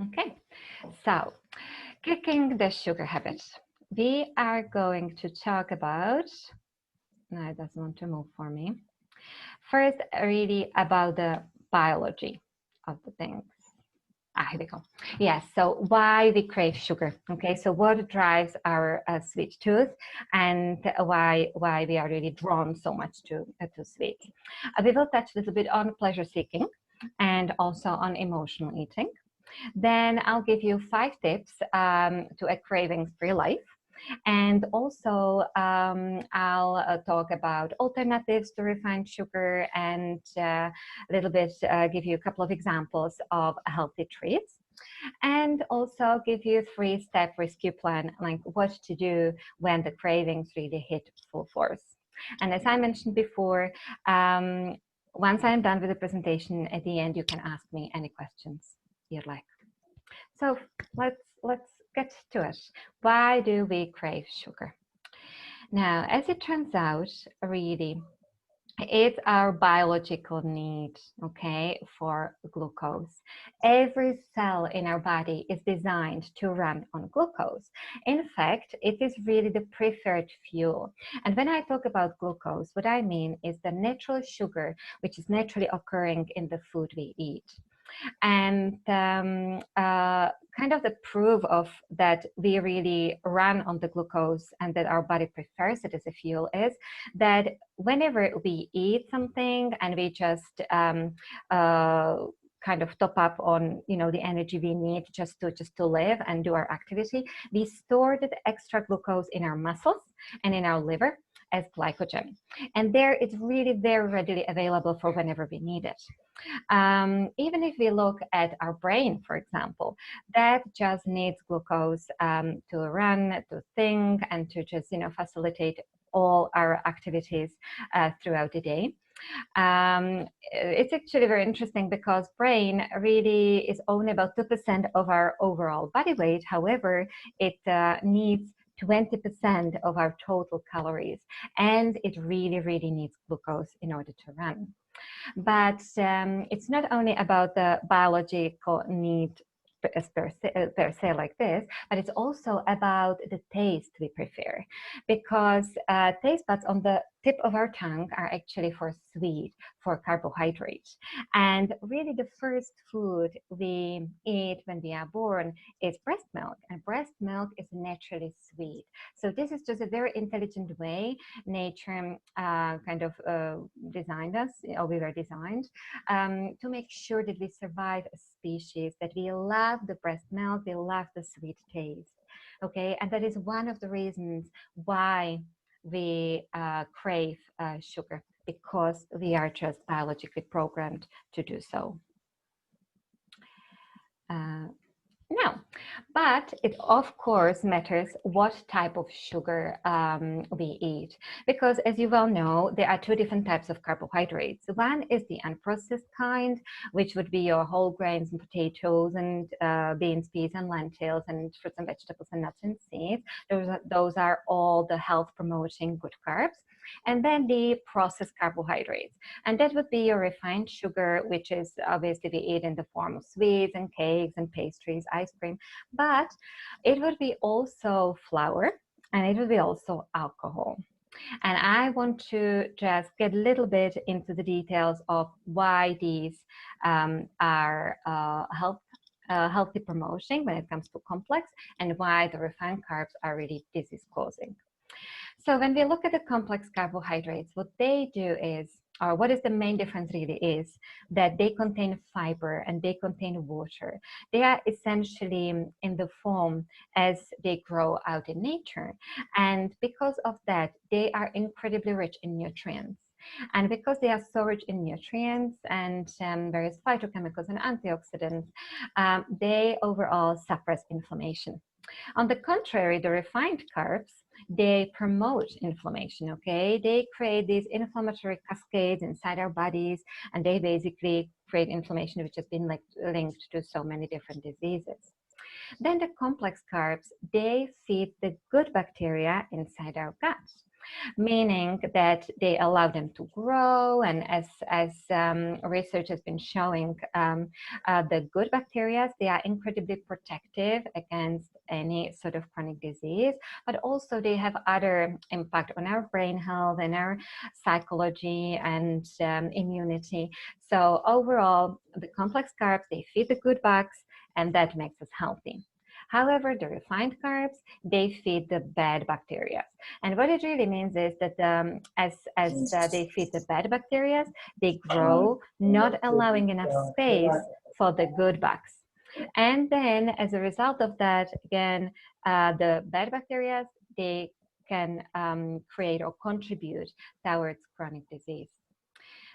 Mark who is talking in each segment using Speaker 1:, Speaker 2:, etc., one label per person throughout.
Speaker 1: Okay, so kicking the sugar habit. We are going to talk about, no, it doesn't want to move for me. First, really about the biology of the things. Here we go. Yes, so why we crave sugar. Okay, so what drives our sweet tooth and why we are really drawn so much to sweets. We will touch a little bit on pleasure seeking and also on emotional eating. Then I'll give you 5 tips to a cravings-free life. And also, I'll talk about alternatives to refined sugar and a little bit give you a couple of examples of healthy treats. And also give you a 3-step rescue plan, like what to do when the cravings really hit full force. And as I mentioned before, once I'm done with the presentation, at the end, you can ask me any questions you'd like. So let's get to it. Why do we crave sugar? Now, as it turns out, really, it's our biological need, okay, for glucose. Every cell in our body is designed to run on glucose. In fact, it is really the preferred fuel. And when I talk about glucose, what I mean is the natural sugar which is naturally occurring in the food we eat. And kind of the proof of that we really run on the glucose and that our body prefers it as a fuel is that whenever we eat something and we just kind of top up on the energy we need just to live and do our activity, we store the extra glucose in our muscles and in our liver as glycogen, and there it's really very readily available for whenever we need it. Even if we look at our brain, for example, that just needs glucose to run, to think, and to just facilitate all our activities throughout the day. It's actually very interesting because brain really is only about 2% of our overall body weight. However, it needs 20% of our total calories, and it really, really needs glucose in order to run. But it's not only about the biological need per se like this, but it's also about the taste we prefer, because taste buds on the tip of our tongue are actually for sweet, for carbohydrates. And really the first food we eat when we are born is breast milk, and breast milk is naturally sweet. So this is just a very intelligent way nature kind of designed us, or we were designed to make sure that we survive a species, that we love the breast milk, we love the sweet taste. Okay, and that is one of the reasons why we crave sugar, because we are just biologically programmed to do so. No, but it of course matters what type of sugar we eat, because as you well know, there are 2 different types of carbohydrates. One is the unprocessed kind, which would be your whole grains and potatoes and beans, peas and lentils and fruits and vegetables and nuts and seeds. Those are all the health promoting good carbs. And then the processed carbohydrates, and that would be your refined sugar, which is obviously we eat in the form of sweets and cakes and pastries, ice cream, but it would be also flour, and it would be also alcohol. And I want to just get a little bit into the details of why these are healthy promoting when it comes to complex, and why the refined carbs are really disease causing. So when we look at the complex carbohydrates, what they do is, or what is the main difference really is, that they contain fiber and they contain water. They are essentially in the form as they grow out in nature. And because of that, they are incredibly rich in nutrients. And because they are so rich in nutrients and various phytochemicals and antioxidants, they overall suppress inflammation. On the contrary, the refined carbs, they promote inflammation, okay? They create these inflammatory cascades inside our bodies, and they basically create inflammation, which has been linked to so many different diseases. Then the complex carbs, they feed the good bacteria inside our gut. meaning that they allow them to grow. And as research has been showing, the good bacteria, they are incredibly protective against any sort of chronic disease, but also they have other impact on our brain health and our psychology and immunity. So overall, the complex carbs, they feed the good bugs, and that makes us healthy. However, the refined carbs, they feed the bad bacteria. And what it really means is that as they feed the bad bacteria, they grow, not allowing enough space for the good bugs. And then as a result of that, again, the bad bacteria, they can create or contribute towards chronic disease.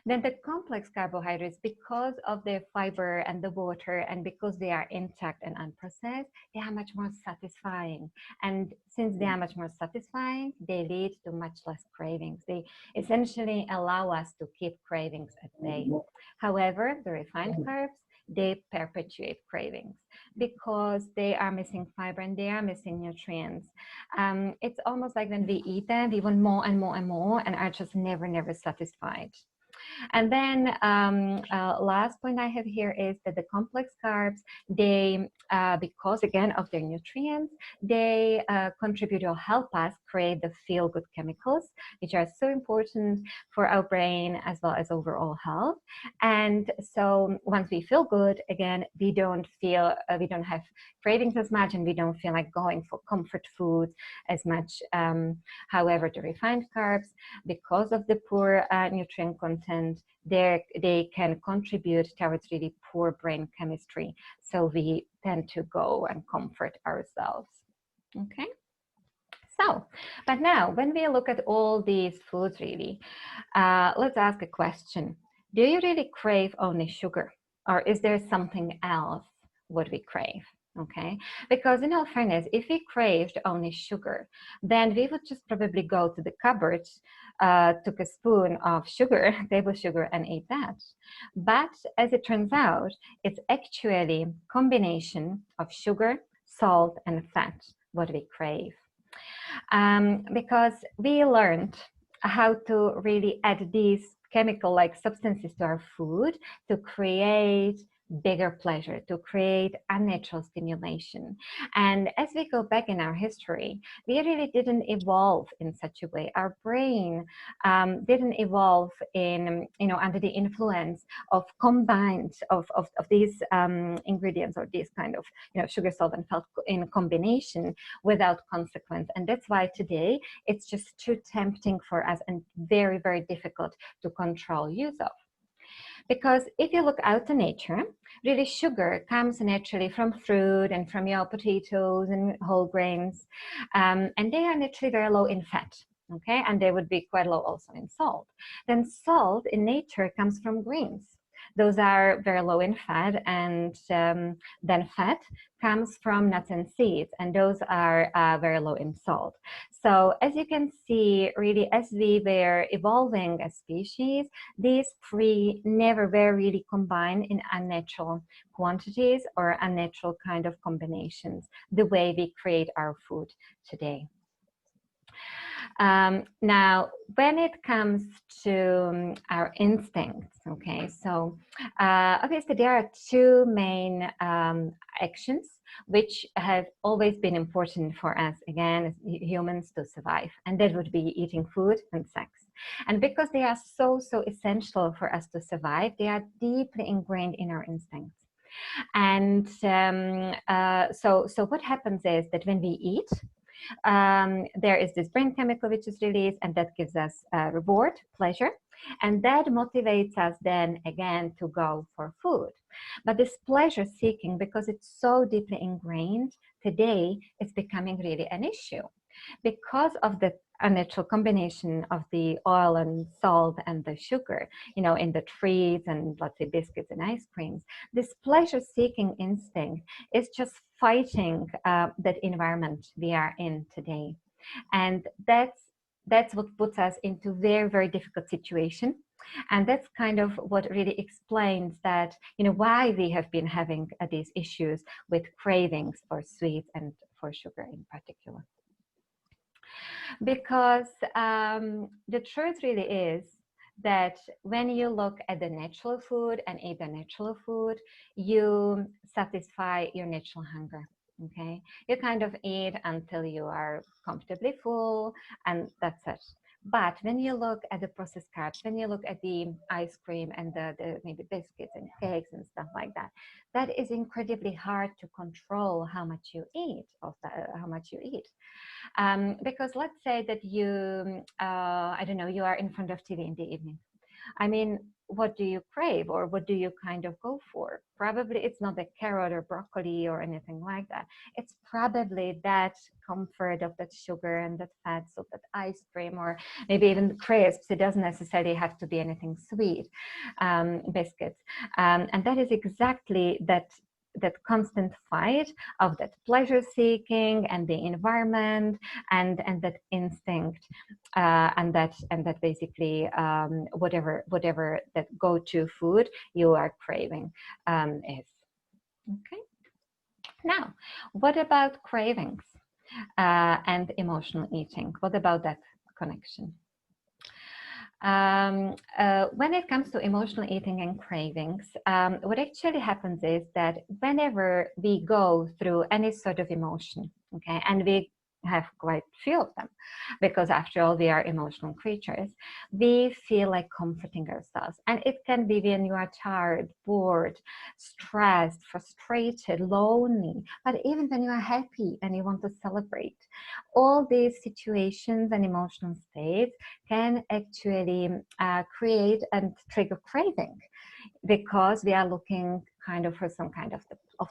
Speaker 1: Then the complex carbohydrates, because of their fiber and the water, and because they are intact and unprocessed, they are much more satisfying. And since they are much more satisfying, they lead to much less cravings. They essentially allow us to keep cravings at bay. However, the refined carbs, they perpetuate cravings because they are missing fiber and they are missing nutrients. It's almost like when we eat them, we want more and more and more and are just never satisfied. And then last point I have here is that the complex carbs, they, because again of their nutrients, they contribute or help us create the feel-good chemicals, which are so important for our brain as well as overall health. And so once we feel good, again, we don't have cravings as much, and we don't feel like going for comfort food as much. However, the refined carbs, because of the poor nutrient content, they can contribute towards really poor brain chemistry. So we tend to go and comfort ourselves. Okay. So, but now when we look at all these foods, really, let's ask a question. Do you really crave only sugar, or is there something else what we crave? Okay, because in all fairness, if we craved only sugar, then we would just probably go to the cupboard, took a spoon of sugar, table sugar, and ate that. But as it turns out, it's actually a combination of sugar, salt, and fat what we crave. Because we learned how to really add these chemical-like substances to our food to create bigger pleasure, to create unnatural stimulation. And as we go back in our history, we really didn't evolve in such a way. Our brain didn't evolve in, under the influence of combined of these ingredients, or these kind of, sugar, salt, and fat in combination without consequence. And that's why today it's just too tempting for us and very difficult to control use of. Because if you look out to nature, really sugar comes naturally from fruit and from your potatoes and whole grains, and they are naturally very low in fat. Okay, and they would be quite low also in salt. Then salt in nature comes from greens. Those are very low in fat, and then fat comes from nuts and seeds, and those are very low in salt. So as you can see, really, as we were evolving as species, these three never were really combined in unnatural quantities or unnatural kind of combinations, the way we create our food today. Now, when it comes to our instincts, okay, so obviously there are two main actions which have always been important for us, again, as humans, to survive, and that would be eating food and sex. And because they are so essential for us to survive, they are deeply ingrained in our instincts. And so what happens is that when we eat, there is this brain chemical which is released, and that gives us reward, pleasure, and that motivates us then again to go for food. But this pleasure seeking, because it's so deeply ingrained today, it's becoming really an issue because of the unnatural combination of the oil and salt and the sugar, in the treats and, let's say, biscuits and ice creams. This pleasure-seeking instinct is just fighting that environment we are in today. And that's what puts us into very difficult situation. And that's kind of what really explains that, why we have been having these issues with cravings for sweets and for sugar in particular. Because the truth really is that when you look at the natural food and eat the natural food, you satisfy your natural hunger. Okay, you kind of eat until you are comfortably full, and that's it. But when you look at the processed carbs, when you look at the ice cream and the maybe biscuits and cakes and stuff like that, that is incredibly hard to control how much you eat of how much you eat. Because let's say that you, I don't know, you are in front of TV in the evening. I mean, what do you crave or what do you kind of go for? Probably it's not a carrot or broccoli or anything like that. It's probably that comfort of that sugar and that fats of that ice cream or maybe even crisps. It doesn't necessarily have to be anything sweet, biscuits. And that is exactly that constant fight of that pleasure seeking and the environment and that instinct and that basically whatever that go-to food you are craving is. Okay. Now, what about cravings and emotional eating? What about that connection? When it comes to emotional eating and cravings, what actually happens is that whenever we go through any sort of emotion, okay, and we have quite few of them, because after all, we are emotional creatures, we feel like comforting ourselves. And it can be when you are tired, bored, stressed, frustrated, lonely, but even when you are happy and you want to celebrate. All these situations and emotional states can actually create and trigger craving, because we are looking kind of for some kind of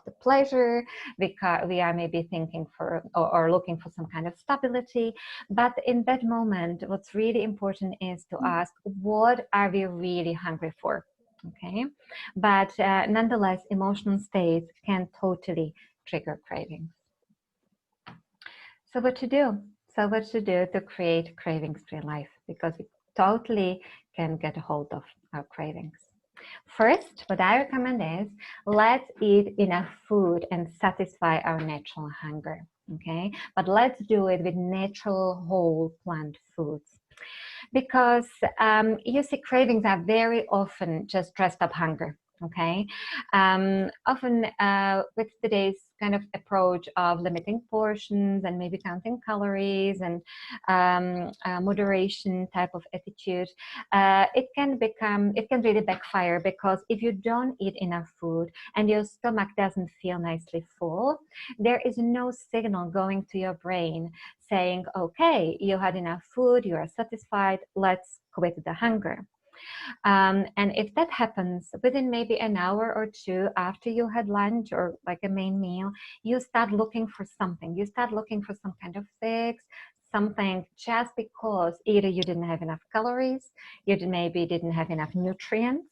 Speaker 1: the pleasure, because we are maybe thinking for or looking for some kind of stability. But in that moment, what's really important is to ask, what are we really hungry for? Okay, but nonetheless, emotional states can totally trigger cravings. So what to do? So what to do to create cravings-free life? Because we totally can get a hold of our cravings. First, what I recommend is let's eat enough food and satisfy our natural hunger. Okay, but let's do it with natural whole plant foods. Because you see, cravings are very often just dressed up hunger. Okay, often with today's kind of approach of limiting portions and maybe counting calories and moderation type of attitude, it can really backfire, because if you don't eat enough food and your stomach doesn't feel nicely full, there is no signal going to your brain saying, okay, you had enough food, you are satisfied, let's quit the hunger. And if that happens within maybe an hour or two after you had lunch or like a main meal, you start looking for something. You start looking for some kind of fix, something, just because either you didn't have enough calories, you maybe didn't have enough nutrients,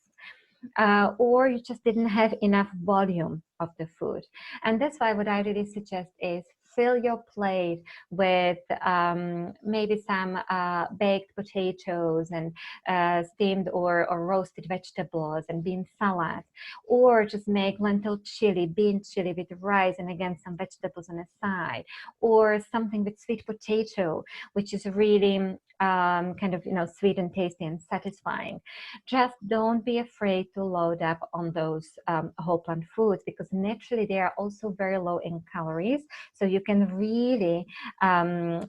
Speaker 1: or you just didn't have enough volume of the food. And that's why what I really suggest is fill your plate with maybe some baked potatoes and steamed or roasted vegetables and bean salad, or just make lentil chili, bean chili with rice and again some vegetables on the side, or something with sweet potato, which is really kind of, sweet and tasty and satisfying. Just don't be afraid to load up on those whole plant foods, because naturally they are also very low in calories. So you can really kind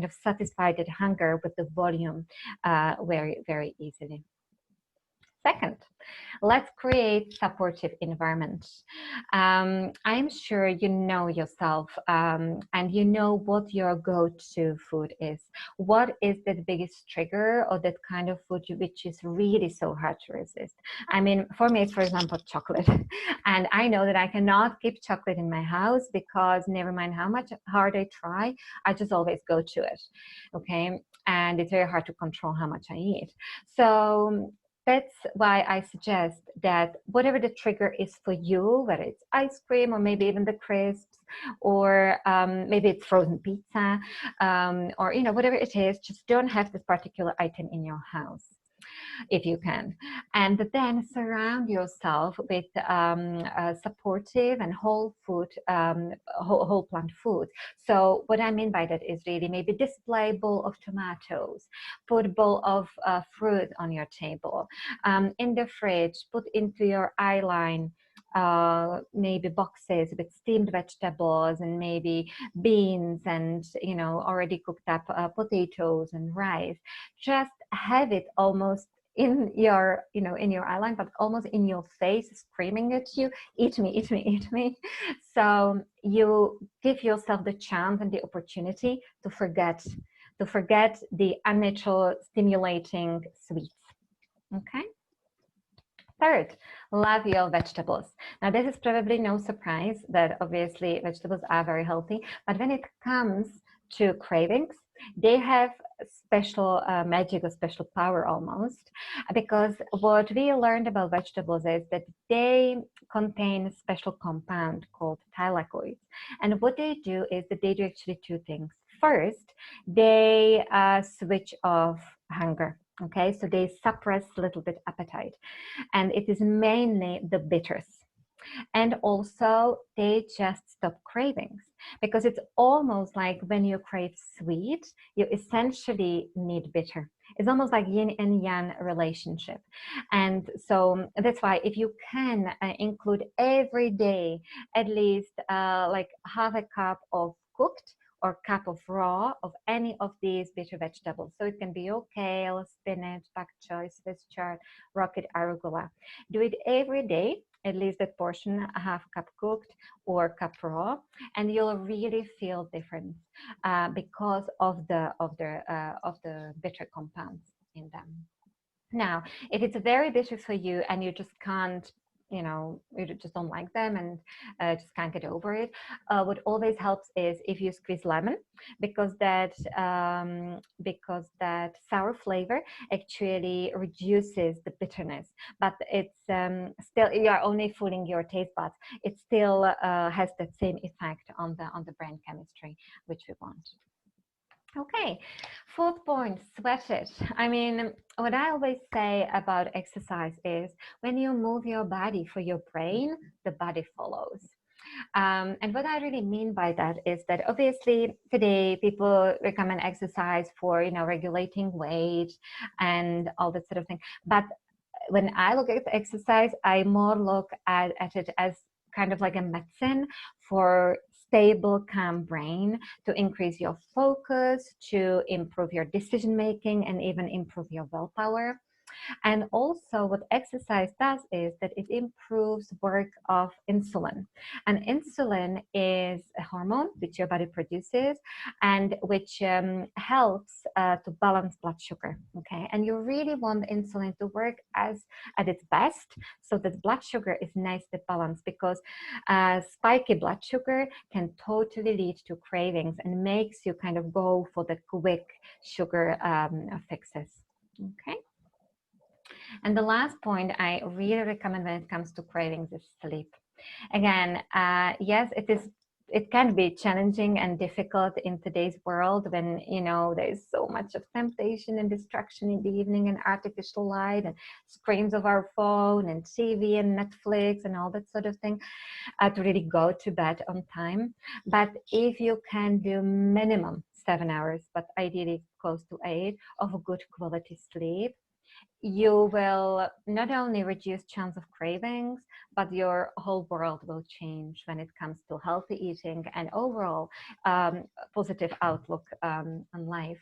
Speaker 1: of satisfy that hunger with the volume very, very easily. Second, let's create supportive environments. I'm sure you know yourself and you know what your go-to food is. What is the biggest trigger or that kind of food which is really so hard to resist? I mean, for me, it's, for example, chocolate. And I know that I cannot keep chocolate in my house, because never mind how much hard I try, I just always go to it. Okay. And it's very hard to control how much I eat. So that's why I suggest that whatever the trigger is for you, whether it's ice cream or maybe even the crisps, or maybe it's frozen pizza, or whatever it is, just don't have this particular item in your house. if you can. And then surround yourself with supportive and whole plant food. So what I mean by that is really maybe display bowl of tomatoes, put a bowl of fruit on your table, in the fridge, put into your eye line maybe boxes with steamed vegetables and maybe beans and already cooked up potatoes and rice. Just have it almost in your eye line, but almost in your face, screaming at you, eat me, eat me, eat me. So you give yourself the chance and the opportunity to forget the unnatural stimulating sweets. Okay. Third, love your vegetables. Now, this is probably no surprise that obviously vegetables are very healthy, but when it comes to cravings, they have special magic or special power almost, because what we learned about vegetables is that they contain a special compound called thylakoids. And what they do is that they do actually two things. First, they switch off hunger. Okay, so they suppress a little bit appetite, and it is mainly the bitters. And also, they just stop cravings, because it's almost like when you crave sweet, you essentially need bitter. It's almost like yin and yang relationship. And so that's why if you can include every day at least like half a cup of cooked or cup of raw of any of these bitter vegetables. So it can be your kale, spinach, bok choy, Swiss chard, rocket arugula. Do it every day, at least that portion, a half cup cooked or cup raw, and you'll really feel different because of the bitter compounds in them. Now, if it's very bitter for you and you just can't, you just don't like them and just can't get over it, what always helps is if you squeeze lemon, because that sour flavor actually reduces the bitterness. But it's still, you are only fooling your taste buds. It still has that same effect on the brain chemistry, which we want. Okay, fourth point, sweat it. I mean, what I always say about exercise is when you move your body for your brain, the body follows. And what I really mean by that is that obviously today people recommend exercise for, regulating weight and all that sort of thing. But when I look at exercise, I more look at it as kind of like a medicine for stable, calm brain, to increase your focus, to improve your decision making, and even improve your willpower. And also what exercise does is that it improves work of insulin. And insulin is a hormone which your body produces and which helps to balance blood sugar. Okay, and you really want insulin to work at its best, so that blood sugar is nicely balanced, because spiky blood sugar can totally lead to cravings and makes you kind of go for the quick sugar fixes. Okay. And the last point I really recommend when it comes to cravings is sleep. Again, yes, it can be challenging and difficult in today's world when, there is so much of temptation and distraction in the evening and artificial light and screens of our phone and TV and Netflix and all that sort of thing, to really go to bed on time. But if you can do minimum 7 hours, but ideally close to 8 of a good quality sleep, you will not only reduce chance of cravings, but your whole world will change when it comes to healthy eating and overall positive outlook on life.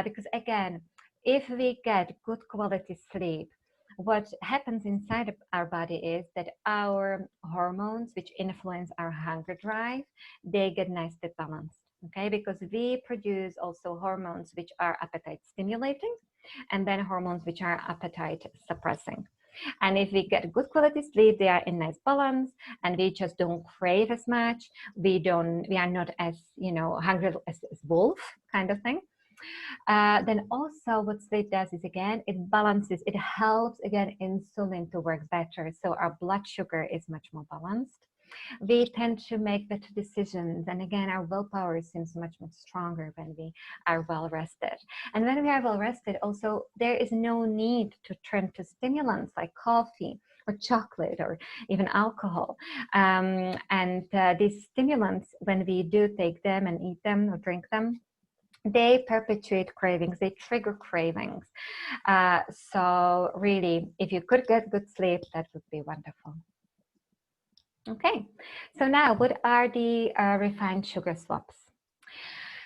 Speaker 1: Because again, if we get good quality sleep, what happens inside of our body is that our hormones, which influence our hunger drive, they get nicely balanced. Okay, because we produce also hormones which are appetite stimulating, and then hormones which are appetite suppressing. And if we get good quality sleep, they are in nice balance, and we just don't crave as much. We are not as hungry as wolf kind of thing. Then also what sleep does is, again, it balances, it helps again insulin to work better, so our blood sugar is much more balanced. we tend to make better decisions. And again, our willpower seems much, much stronger when we are well rested. And when we are well rested, also, there is no need to turn to stimulants like coffee or chocolate or even alcohol. And these stimulants, when we do take them and eat them or drink them, they perpetuate cravings, they trigger cravings. So really, if you could get good sleep, that would be wonderful. Okay, so now what are the refined sugar swaps?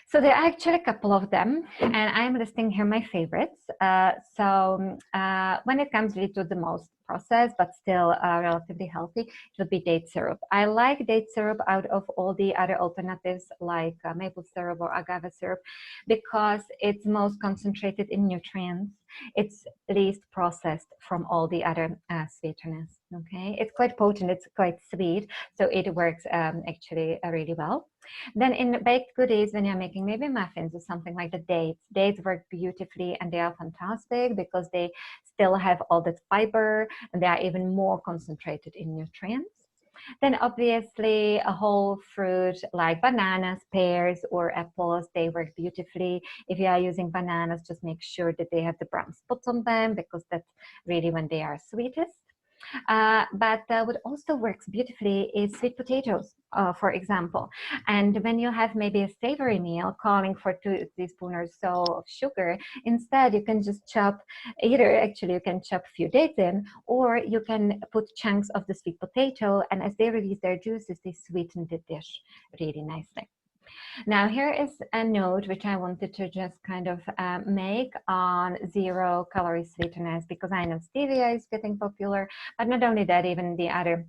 Speaker 1: So there are actually a couple of them, and I'm listing here my favorites. When it comes really to the most processed but still relatively healthy, it would be date syrup. I like date syrup out of all the other alternatives like maple syrup or agave syrup because it's most concentrated in nutrients. It's least processed from all the other sweeteners. Okay, it's quite potent, it's quite sweet, so it works actually really well. Then in baked goodies, when you're making maybe muffins or something like the dates work beautifully and they are fantastic because they still have all that fiber and they are even more concentrated in nutrients. Then obviously a whole fruit like bananas, pears, or apples, they work beautifully. If you are using bananas, just make sure that they have the brown spots on them because that's really when they are sweetest. But what also works beautifully is sweet potatoes, for example. And when you have maybe a savory meal calling for 2 teaspoons or so of sugar, instead you can just chop, either actually you can chop a few dates in, or you can put chunks of the sweet potato, and as they release their juices, they sweeten the dish really nicely. Now, here is a note which I wanted to just kind of make on 0-calorie sweeteners, because I know stevia is getting popular, but not only that, even the other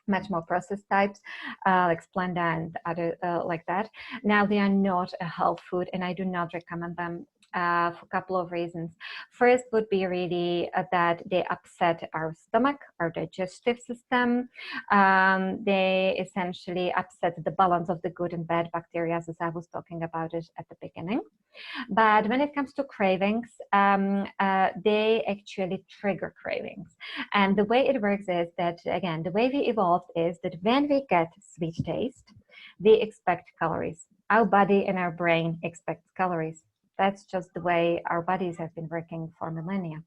Speaker 1: much more processed types like Splenda and other like that. Now, they are not a health food, and I do not recommend them for a couple of reasons. First would be really that they upset our stomach, our digestive system. They essentially upset the balance of the good and bad bacteria, as I was talking about it at the beginning. But when it comes to cravings, they actually trigger cravings. And the way it works is that, again, the way we evolved is that when we get sweet taste, we expect calories. Our body and our brain expects calories. That's just the way our bodies have been working for millennia.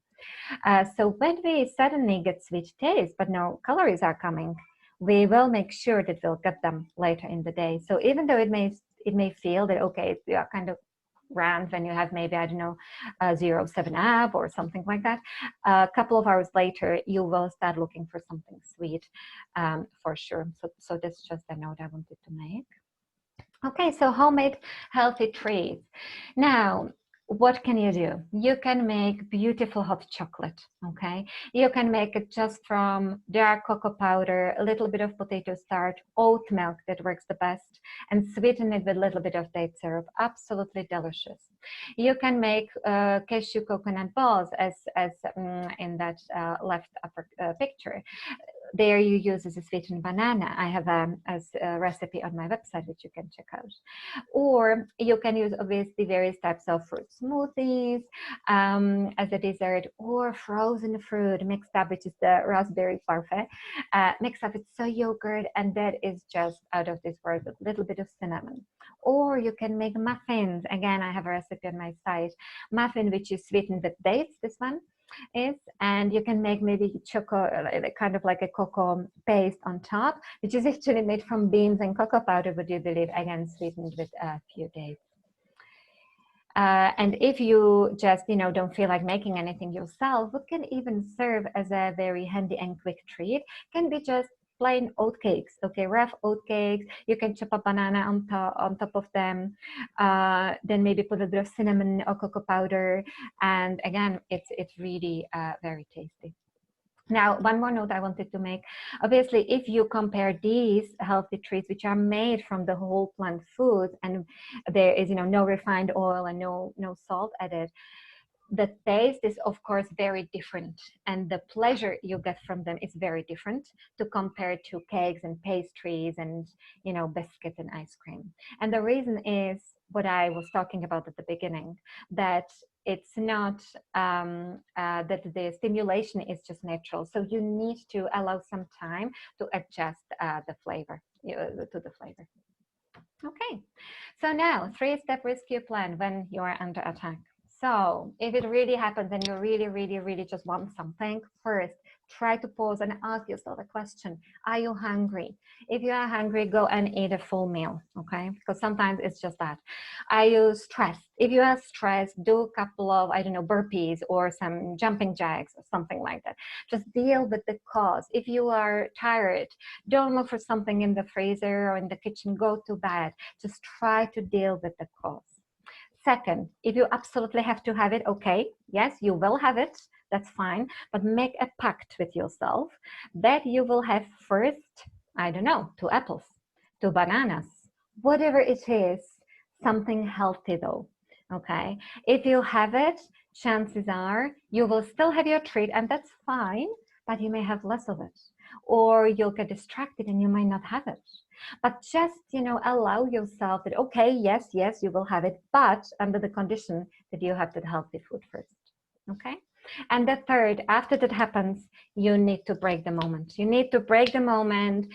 Speaker 1: So when we suddenly get sweet taste, but no calories are coming, we will make sure that we'll get them later in the day. So even though it may feel that, okay, you are kind of grand when you have maybe, I don't know, 0.7 or something like that, a couple of hours later, you will start looking for something sweet for sure. So that's just a note I wanted to make. Okay, so homemade healthy treats. Now, what can you do? You can make beautiful hot chocolate, okay? You can make it just from dark cocoa powder, a little bit of potato starch, oat milk that works the best, and sweeten it with a little bit of date syrup. Absolutely delicious. You can make cashew coconut balls as in that left upper picture. There you use as a sweetened banana. I have a recipe on my website which you can check out. Or you can use obviously various types of fruit smoothies as a dessert, or frozen fruit mixed up, which is the raspberry parfait, mixed up with soy yogurt, and that is just out of this world with a little bit of cinnamon. Or you can make muffins. Again, I have a recipe on my site. Muffin which is sweetened with dates, this one is, and you can make maybe kind of like a cocoa paste on top, which is actually made from beans and cocoa powder, would you believe, again sweetened with a few dates. And if you just don't feel like making anything yourself, what can even serve as a very handy and quick treat can be just plain oat cakes. Okay, rough oat cakes. You can chop a banana on top of them, then maybe put a bit of cinnamon or cocoa powder, and again, it's really very tasty. Now, one more note I wanted to make. Obviously, if you compare these healthy treats, which are made from the whole plant foods, and there is no refined oil and no salt added, the taste is of course very different, and the pleasure you get from them is very different to compare to cakes and pastries and biscuits and ice cream. And the reason is what I was talking about at the beginning, that it's not that the stimulation is just natural, so you need to allow some time to adjust the flavor to the flavor. Okay, so now 3-step rescue plan when you are under attack. So if it really happens and you really, really, really just want something, first, try to pause and ask yourself a question. Are you hungry? If you are hungry, go and eat a full meal, okay? Because sometimes it's just that. Are you stressed? If you are stressed, do a couple of, I don't know, burpees or some jumping jacks or something like that. Just deal with the cause. If you are tired, don't look for something in the freezer or in the kitchen, go to bed. Just try to deal with the cause. Second, if you absolutely have to have it, okay, yes, you will have it, that's fine, but make a pact with yourself that you will have first, I don't know, 2 apples, 2 bananas, whatever it is, something healthy though, okay? If you have it, chances are you will still have your treat, and that's fine, but you may have less of it, or you'll get distracted and you might not have it. But just, allow yourself that, okay, yes, you will have it, but under the condition that you have that healthy food first, okay? And the third, after that happens, you need to break the moment. You need to break the moment,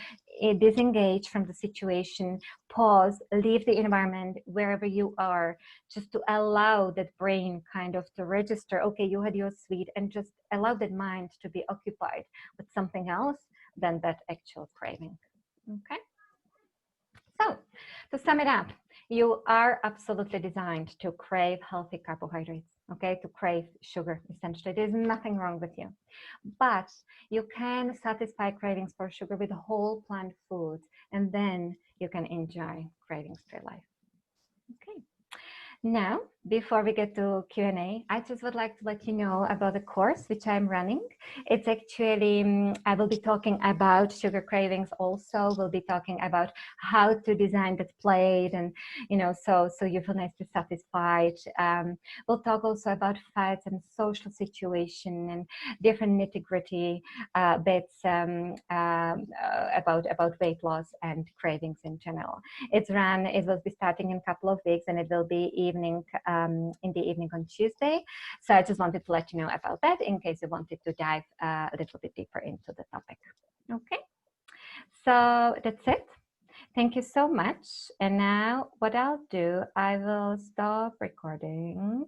Speaker 1: disengage from the situation, pause, leave the environment wherever you are, just to allow that brain kind of to register, okay, you had your sweet, and just allow that mind to be occupied with something else than that actual craving, okay? So, to sum it up, you are absolutely designed to crave healthy carbohydrates, okay? To crave sugar, essentially. There's nothing wrong with you. But you can satisfy cravings for sugar with whole plant foods, and then you can enjoy cravings for life. Okay. Now, before we get to Q&A, I just would like to let you know about the course which I'm running. It's actually, I will be talking about sugar cravings also. We'll be talking about how to design that plate and, so you feel nicely satisfied. We'll talk also about fats and social situation and different nitty-gritty bits about weight loss and cravings in general. It will be starting in a couple of weeks, and it will be in the evening on Tuesday. So I just wanted to let you know about that in case you wanted to dive a little bit deeper into the topic. Okay, so that's it. Thank you so much. And now what I'll do, I will stop recording.